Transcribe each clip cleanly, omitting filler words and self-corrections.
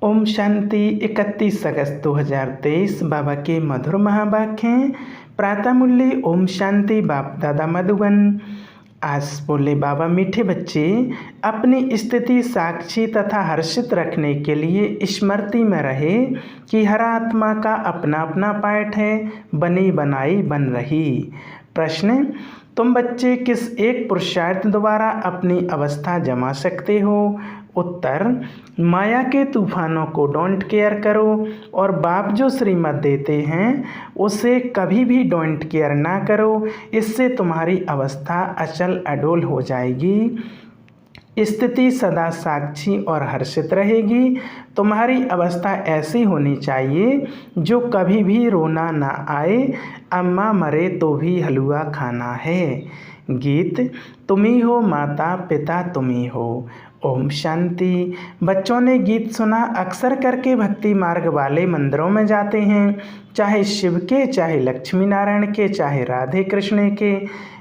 ओम शांति। 31 अगस्त 2023 बाबा के मधुर महावाक्य हैं। प्रातः मूल्य ओम शांति। बाप दादा मधुबन। आज बोले बाबा, मीठे बच्चे अपनी स्थिति साक्षी तथा हर्षित रखने के लिए स्मृति में रहे कि हर आत्मा का अपना अपना पाठ है, बनी बनाई बन रही। प्रश्न, तुम बच्चे किस एक पुरुषार्थ द्वारा अपनी अवस्था जमा सकते हो? उत्तर, माया के तूफानों को डोंट केयर करो और बाप जो श्रीमत देते हैं उसे कभी भी डोंट केयर ना करो। इससे तुम्हारी अवस्था अचल अडोल हो जाएगी। स्थिति सदा साक्षी और हर्षित रहेगी। तुम्हारी अवस्था ऐसी होनी चाहिए जो कभी भी रोना ना आए। अम्मा मरे तो भी हलवा खाना है। गीत, तुम्ही हो माता पिता तुम्ही हो। ओम शांति। बच्चों ने गीत सुना। अक्सर करके भक्ति मार्ग वाले मंदिरों में जाते हैं, चाहे शिव के, चाहे लक्ष्मी नारायण के, चाहे राधे कृष्ण के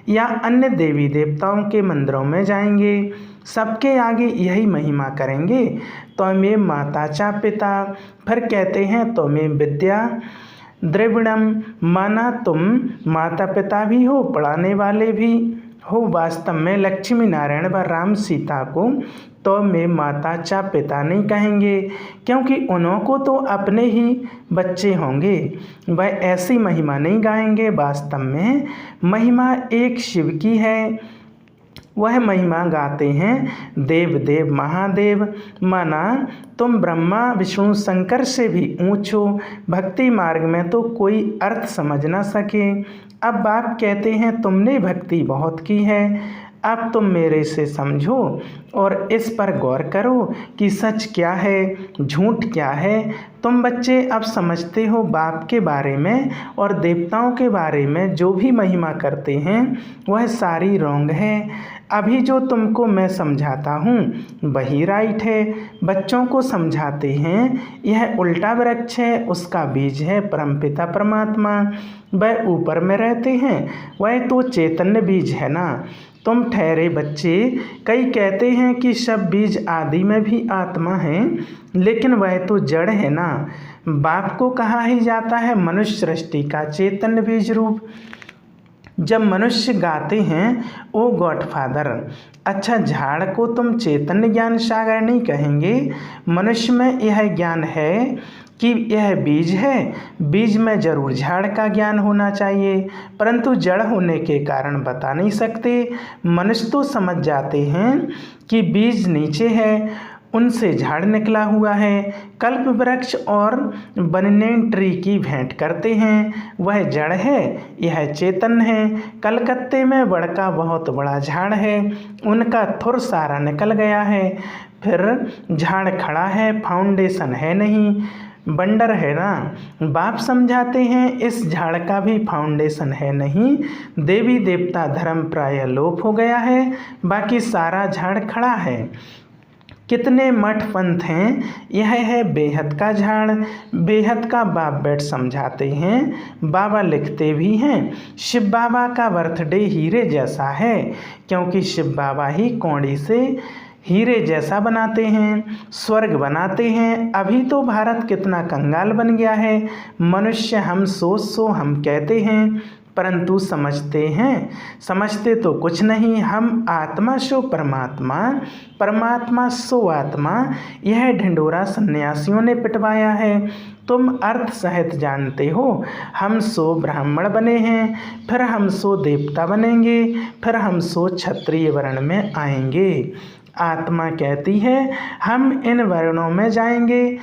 या अन्य देवी देवताओं के मंदिरों में जाएंगे। सबके आगे यही महिमा करेंगे, त्वमेव माता च पिता। फिर कहते हैं त्वमेव विद्या द्रविड़म, माना तुम माता पिता भी हो, पढ़ाने वाले भी हो। वास्तव में लक्ष्मी नारायण व राम सीता को तो मैं माता च पिता नहीं कहेंगे, क्योंकि उन्हों को तो अपने ही बच्चे होंगे। वह ऐसी महिमा नहीं गाएंगे। वास्तव में महिमा एक शिव की है। वह महिमा गाते हैं देव देव महादेव, माना तुम ब्रह्मा विष्णु शंकर से भी ऊंच हो। भक्ति मार्ग में तो कोई अर्थ समझ ना सके। अब बाप कहते हैं तुमने भक्ति बहुत की है, अब तुम मेरे से समझो और इस पर गौर करो कि सच क्या है, झूठ क्या है। तुम बच्चे अब समझते हो बाप के बारे में और देवताओं के बारे में जो भी महिमा करते हैं वह सारी रॉन्ग है। अभी जो तुमको मैं समझाता हूँ वही राइट है। बच्चों को समझाते हैं यह उल्टा वृक्ष है, उसका बीज है परमपिता परमात्मा। वह ऊपर में रहते हैं, वह तो चैतन्य बीज है ना। तुम ठहरे बच्चे, कई कहते हैं कि सब बीज आदि में भी आत्मा है, लेकिन वह तो जड़ है ना। बाप को कहा ही जाता है मनुष्य सृष्टि का चैतन्य बीज रूप। जब मनुष्य गाते हैं ओ गॉड फादर, अच्छा झाड़ को तुम चैतन्य ज्ञान सागर नहीं कहेंगे। मनुष्य में यह ज्ञान है कि यह बीज है, बीज में जरूर झाड़ का ज्ञान होना चाहिए, परंतु जड़ होने के कारण बता नहीं सकते। मनुष्य तो समझ जाते हैं कि बीज नीचे है, उनसे झाड़ निकला हुआ है। कल्प वृक्ष और बनेन ट्री की भेंट करते हैं, वह जड़ है, यह चेतन है। कलकत्ते में बड़का बहुत बड़ा झाड़ है, उनका थुर सारा निकल गया है, फिर झाड़ खड़ा है, फाउंडेशन है नहीं, बंडर है ना। बाप समझाते हैं इस झाड़ का भी फाउंडेशन है नहीं। देवी देवता धर्म प्राय लोप हो गया है, बाकी सारा झाड़ खड़ा है। कितने मठ पंथ हैं, यह है बेहद का झाड़। बेहद का बाप बैठ समझाते हैं, बाबा लिखते भी हैं। शिव बाबा का बर्थडे हीरे जैसा है, क्योंकि शिव बाबा ही कौड़ी से हीरे जैसा बनाते हैं, स्वर्ग बनाते हैं। अभी तो भारत कितना कंगाल बन गया है। मनुष्य हम सोच सो हम कहते हैं, परंतु समझते तो कुछ नहीं। हम आत्मा सो परमात्मा, परमात्मा सो आत्मा, यह ढिंडोरा सन्यासियों ने पिटवाया है। तुम अर्थ सहित जानते हो। हम सो ब्राह्मण बने हैं, फिर हम सो देवता बनेंगे, फिर हम सो क्षत्रिय वर्ण में आएंगे। आत्मा कहती है हम इन वर्णों में जाएंगे।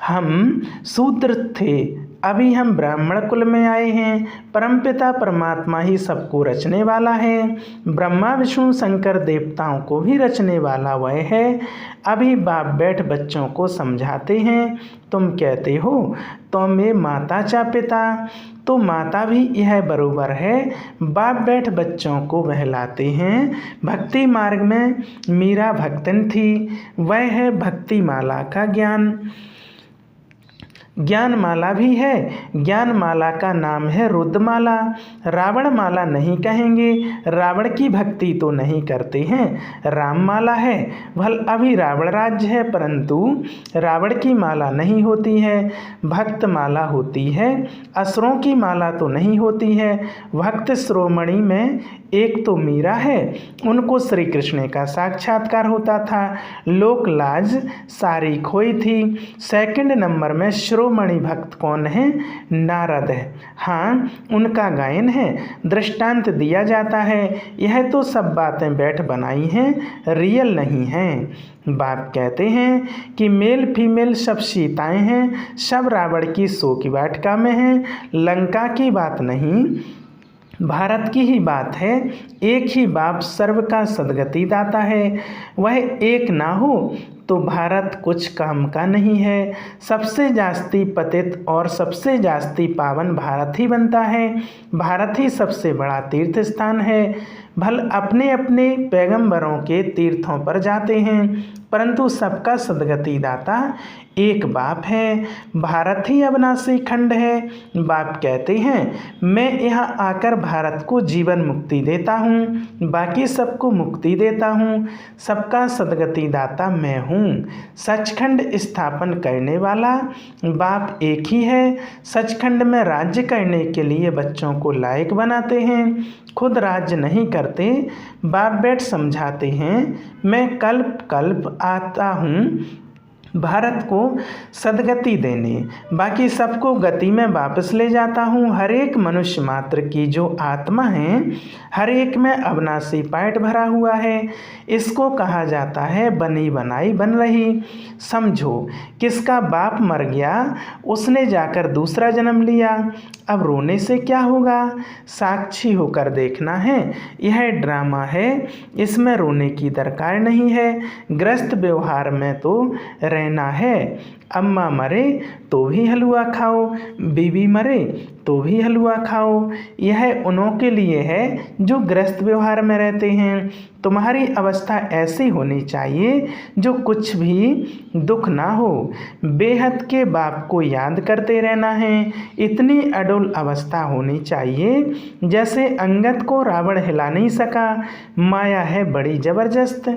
हम शूद्र थे, अभी हम ब्राह्मण कुल में आए हैं। परमपिता परमात्मा ही सबको रचने वाला है। ब्रह्मा विष्णु शंकर देवताओं को भी रचने वाला वह है। अभी बाप बैठ बच्चों को समझाते हैं। तुम कहते हो तो मैं माता चा पिता, तो माता भी यह बरोबर है। बाप बैठ बच्चों को बहलाते हैं। भक्ति मार्ग में मीरा भक्तन थी, वह है भक्ति माला का ज्ञान। ज्ञानमाला भी है, ज्ञानमाला का नाम है रुद्रमाला। रावण माला नहीं कहेंगे, रावण की भक्ति तो नहीं करते हैं। राममाला है, भल अभी रावण राज्य है परंतु रावण की माला नहीं होती है, भक्त माला होती है। असुरों की माला तो नहीं होती है। भक्त शिरोमणि में एक तो मीरा है, उनको श्री कृष्ण का साक्षात्कार होता था, लोक लाज सारी खोई थी। सेकंड नंबर में शिरोमणि भक्त कौन है? नारद है। हाँ, उनका गायन है, दृष्टांत दिया जाता है। यह तो सब बातें बैठ बनाई हैं, रियल नहीं हैं। बाप कहते हैं कि मेल फीमेल सब सीताएं हैं, सब रावण की सो की वाटिका में हैं। लंका की बात नहीं, भारत की ही बात है। एक ही बाप सर्व का सद्गति दाता है, वह एक ना हो तो भारत कुछ काम का नहीं है। सबसे जास्ती पतित और सबसे जास्ती पावन भारत ही बनता है। भारत ही सबसे बड़ा तीर्थ स्थान है। भल अपने अपने पैगंबरों के तीर्थों पर जाते हैं परंतु सबका सद्गति दाता एक बाप है। भारत ही अविनाशी खंड है। बाप कहते हैं मैं यहाँ आकर भारत को जीवन मुक्ति देता हूँ, बाकी सबको मुक्ति देता हूँ, सबका सद्गति दाता मैं हूँ। सचखंड स्थापन करने वाला बाप एक ही है। सचखंड में राज्य करने के लिए बच्चों को लायक बनाते हैं, खुद राज्य नहीं करते। बाप बैठ समझाते हैं मैं कल्प कल्प आता हूँ भारत को सद्गति देने, बाकी सबको गति में वापस ले जाता हूँ। हर एक मनुष्य मात्र की जो आत्मा है, हर एक में अविनाशी पाठ भरा हुआ है। इसको कहा जाता है बनी बनाई बन रही। समझो, किसका बाप मर गया, उसने जाकर दूसरा जन्म लिया, अब रोने से क्या होगा? साक्षी होकर देखना है। यह ड्रामा है, इसमें रोने की दरकार नहीं है। ग्रस्त व्यवहार में तो रहना है। अम्मा मरे तो भी हलवा खाओ, बीवी मरे तो भी हलवा खाओ। यह उन्हों के लिए है जो ग्रस्त व्यवहार में रहते हैं। तुम्हारी अवस्था ऐसी होनी चाहिए जो कुछ भी दुख ना हो, बेहद के बाप को याद करते रहना है। इतनी अडोल अवस्था होनी चाहिए जैसे अंगद को रावण हिला नहीं सका। माया है बड़ी जबरदस्त।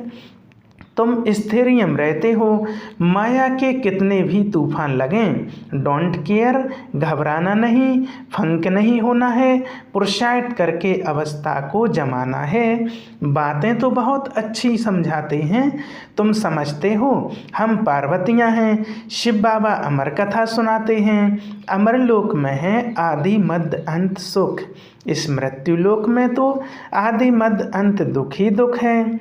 तुम स्थिरियम रहते हो, माया के कितने भी तूफान लगें, डोंट केयर, घबराना नहीं, फंक नहीं होना है, पुरुषार्थ करके अवस्था को जमाना है। बातें तो बहुत अच्छी समझाते हैं, तुम समझते हो हम पार्वतियाँ हैं। शिव बाबा अमर कथा सुनाते हैं। अमर लोक में है आदि मध्य अंत सुख, इस मृत्यु लोक में तो आदि मध्य अंत दुख ही दुख है।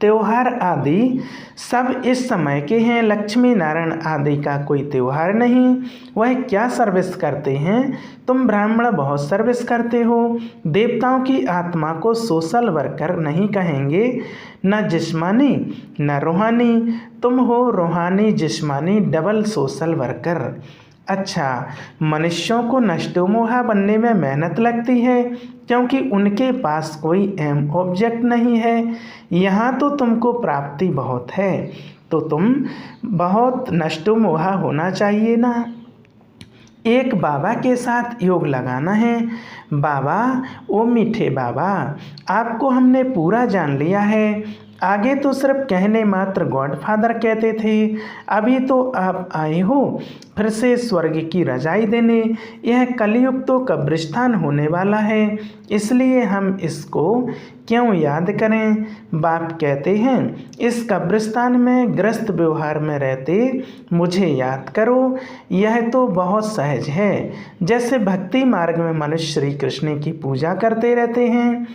त्योहार आदि सब इस समय के हैं, लक्ष्मी नारायण आदि का कोई त्योहार नहीं। वह क्या सर्विस करते हैं? तुम ब्राह्मण बहुत सर्विस करते हो। देवताओं की आत्मा को सोशल वर्कर नहीं कहेंगे, न जिस्मानी न रूहानी। तुम हो रूहानी जिस्मानी डबल सोशल वर्कर। अच्छा, मनुष्यों को नष्टोमोहा बनने में मेहनत लगती है क्योंकि उनके पास कोई एम ऑब्जेक्ट नहीं है। यहाँ तो तुमको प्राप्ति बहुत है, तो तुम बहुत नष्टोमोहा होना चाहिए ना। एक बाबा के साथ योग लगाना है। बाबा, ओ मीठे बाबा, आपको हमने पूरा जान लिया है। आगे तो सिर्फ कहने मात्र गॉडफादर कहते थे, अभी तो आप आए हो फिर से स्वर्ग की रजाई देने। यह कलयुग तो कब्रिस्तान होने वाला है, इसलिए हम इसको क्यों याद करें? बाप कहते हैं इस कब्रिस्तान में ग्रस्त व्यवहार में रहते मुझे याद करो। यह तो बहुत सहज है, जैसे भक्ति मार्ग में मनुष्य श्री कृष्ण की पूजा करते रहते हैं।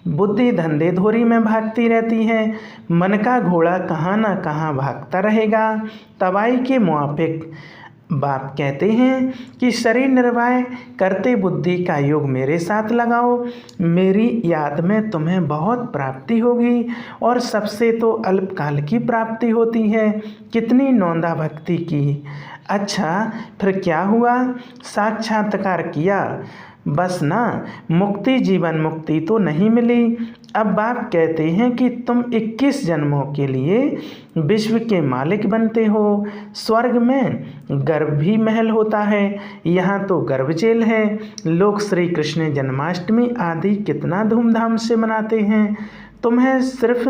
बुद्धि धंधे धोरी में भागती रहती है, मन का घोड़ा कहाँ ना कहाँ भागता रहेगा तवाई के मुआफिक। बाप कहते हैं कि शरीर निर्वाह करते बुद्धि का योग मेरे साथ लगाओ, मेरी याद में तुम्हें बहुत प्राप्ति होगी। और सबसे तो अल्पकाल की प्राप्ति होती है, कितनी नौंदा भक्ति की। अच्छा, फिर क्या हुआ? साक्षात्कार किया बस ना, मुक्ति जीवन मुक्ति तो नहीं मिली। अब बाप कहते हैं कि तुम 21 जन्मों के लिए विश्व के मालिक बनते हो। स्वर्ग में गर्भ भी महल होता है, यहाँ तो गर्भ जेल है। लोग श्री कृष्ण जन्माष्टमी आदि कितना धूमधाम से मनाते हैं। तुम्हें सिर्फ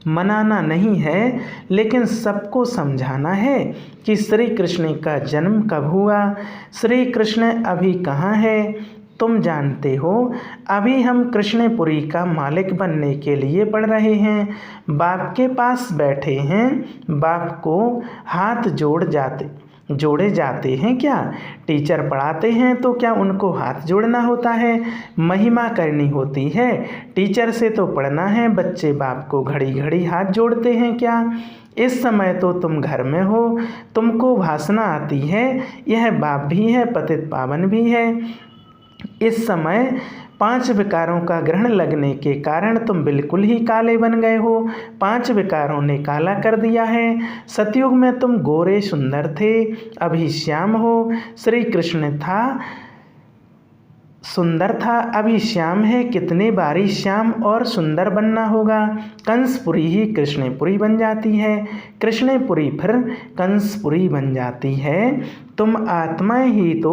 मनाना नहीं है, लेकिन सबको समझाना है कि श्री कृष्ण का जन्म कब हुआ। श्री कृष्ण अभी कहाँ है तुम जानते हो। अभी हम कृष्णपुरी का मालिक बनने के लिए पढ़ रहे हैं। बाप के पास बैठे हैं। बाप को हाथ जोड़े जाते हैं क्या? टीचर पढ़ाते हैं तो क्या उनको हाथ जोड़ना होता है? महिमा करनी होती है। टीचर से तो पढ़ना है, बच्चे बाप को घड़ी घड़ी हाथ जोड़ते हैं क्या? इस समय तो तुम घर में हो, तुमको भाषण आती है। यह बाप भी है, पतित पावन भी है। इस समय 5 विकारों का ग्रहण लगने के कारण तुम बिल्कुल ही काले बन गए हो। 5 विकारों ने काला कर दिया है। सतयुग में तुम गोरे सुंदर थे, अभी श्याम हो। श्री कृष्ण सुंदर था, अभी श्याम है। कितने बारी श्याम और सुंदर बनना होगा। कंसपुरी ही कृष्णपुरी बन जाती है, कृष्णपुरी फिर कंसपुरी बन जाती है। तुम आत्माएं ही तो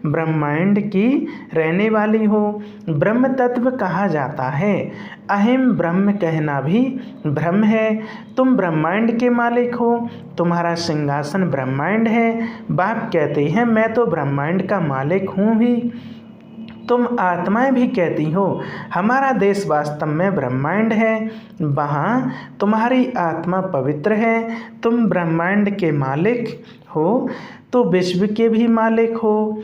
ब्रह्मांड की रहने वाली हो। ब्रह्म तत्व कहा जाता है। अहम ब्रह्म कहना भी ब्रह्म है। तुम ब्रह्मांड के मालिक हो, तुम्हारा सिंहासन ब्रह्मांड है। बाप कहते हैं मैं तो ब्रह्मांड का मालिक हूँ ही। तुम आत्माएं भी कहती हो हमारा देश वास्तव में ब्रह्मांड है, वहाँ तुम्हारी आत्मा पवित्र है। तुम ब्रह्मांड के मालिक हो तो विश्व के भी मालिक हो।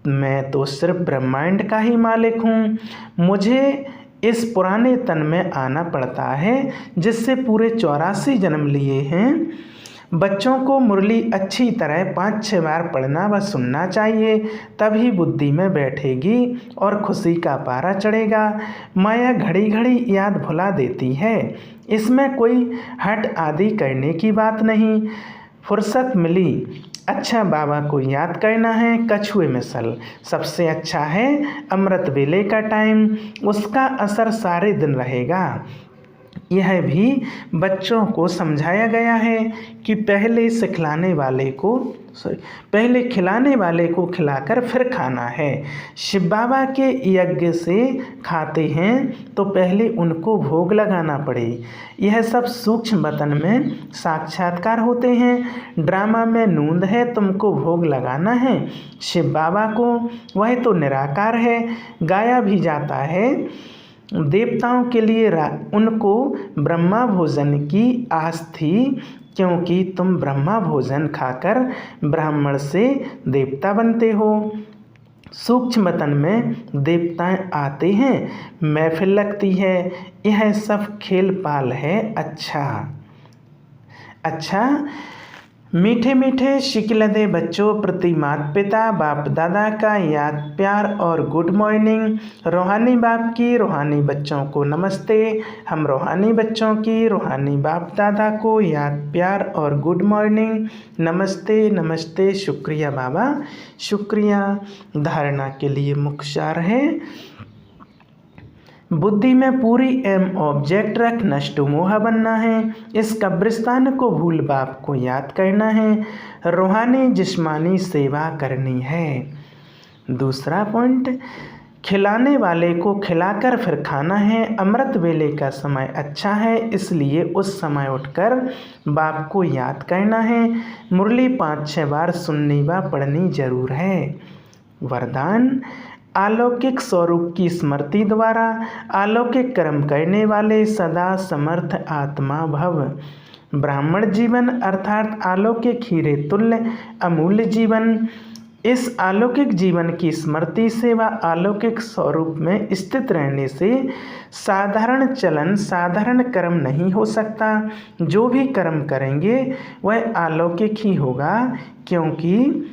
मैं तो सिर्फ ब्रह्मांड का ही मालिक हूँ। मुझे इस पुराने तन में आना पड़ता है जिससे पूरे 84 जन्म लिए हैं। बच्चों को मुरली अच्छी तरह 5-6 बार पढ़ना व सुनना चाहिए, तभी बुद्धि में बैठेगी और खुशी का पारा चढ़ेगा। माया घड़ी घड़ी याद भुला देती है। इसमें कोई हट आदि करने की बात नहीं। फुर्सत मिली, अच्छा बाबा को याद करना है। कछुए में सल सबसे अच्छा है। अमृत वेले का टाइम, उसका असर सारे दिन रहेगा। यह भी बच्चों को समझाया गया है कि पहले खिलाने वाले को खिलाकर फिर खाना है। शिव बाबा के यज्ञ से खाते हैं तो पहले उनको भोग लगाना पड़े। यह सब सूक्ष्म वतन में साक्षात्कार होते हैं। ड्रामा में नूंद है, तुमको भोग लगाना है शिव बाबा को, वह तो निराकार है। गाया भी जाता है देवताओं के लिए उनको ब्रह्मा भोजन की आस थी, क्योंकि तुम ब्रह्मा भोजन खाकर ब्राह्मण से देवता बनते हो। सूक्ष्म वतन में देवताएं आते हैं, महफिल लगती है। यह सब खेल पाल है। अच्छा मीठे मीठे शिकलदे बच्चों प्रति माता पिता बाप दादा का याद प्यार और गुड मॉर्निंग। रूहानी बाप की रूहानी बच्चों को नमस्ते। हम रूहानी बच्चों की रूहानी बाप दादा को याद प्यार और गुड मॉर्निंग। नमस्ते नमस्ते। शुक्रिया बाबा, शुक्रिया। धारणा के लिए मुख्य सार है, बुद्धि में पूरी एम ऑब्जेक्ट रख, नष्ट मोह बनना है। इस कब्रिस्तान को भूल बाप को याद करना है। रूहानी जिस्मानी सेवा करनी है। दूसरा पॉइंट, खिलाने वाले को खिलाकर फिर खाना है। अमृत वेले का समय अच्छा है, इसलिए उस समय उठकर बाप को याद करना है। मुरली 5-6 बार सुननी व पढ़नी जरूर है। वरदान, अलौकिक स्वरूप की स्मृति द्वारा अलौकिक कर्म करने वाले सदा समर्थ आत्मा भव। ब्राह्मण जीवन अर्थात अलौकिक हीरे तुल्य अमूल्य जीवन। इस अलौकिक जीवन की स्मृति से व अलौकिक स्वरूप में स्थित रहने से साधारण चलन साधारण कर्म नहीं हो सकता। जो भी कर्म करेंगे वह अलौकिक ही होगा, क्योंकि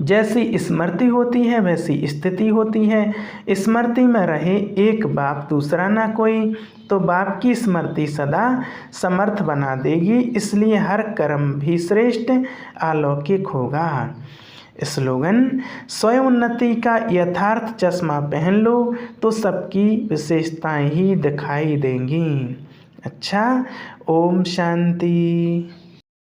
जैसी स्मृति होती है वैसी स्थिति होती है। स्मृति में रहे एक बाप दूसरा ना कोई, तो बाप की स्मृति सदा समर्थ बना देगी। इसलिए हर कर्म भी श्रेष्ठ अलौकिक होगा। स्लोगन, स्वयं उन्नति का यथार्थ चश्मा पहन लो तो सबकी विशेषताएं ही दिखाई देंगी। अच्छा, ओम शांति।